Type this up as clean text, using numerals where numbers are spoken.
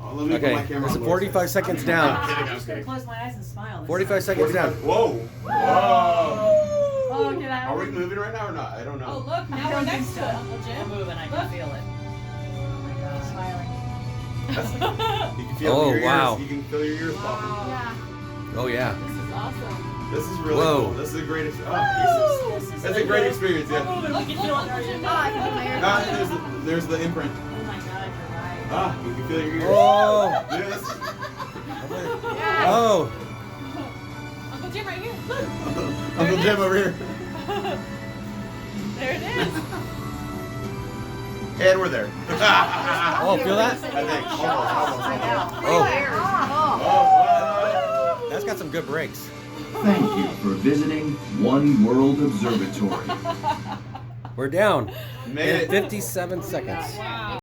Oh, let me put Okay, my camera it's on 45 seconds down. I'm just gonna close my eyes and smile. 45 seconds down. Whoa. Whoa. Oh, did I? Are we moving right now or not? I don't know. Oh, look, now I we're don't next think to so. Uncle Jim. I'm moving. I can feel it. Oh my God. Smiling. You can feel Oh, your ears. wow. You can feel your ears popping. Yeah. Oh yeah. This is awesome. This is really Whoa. cool. This is a great experience. That's a great experience, yeah. Look, Uncle Jim. Ah, I can feel my ears. Ah, there's the imprint. Oh my God, you're right. Ah, you can feel your ears. Oh. Look at this. Oh. Uncle Jim right here. Look. Uncle Jim over here. There it is. And we're there. Oh, feel that? I think. Almost. Oh. Oh. That's got some good brakes. Thank you for visiting One World Observatory. We're down Made in it. 57 seconds. Wow.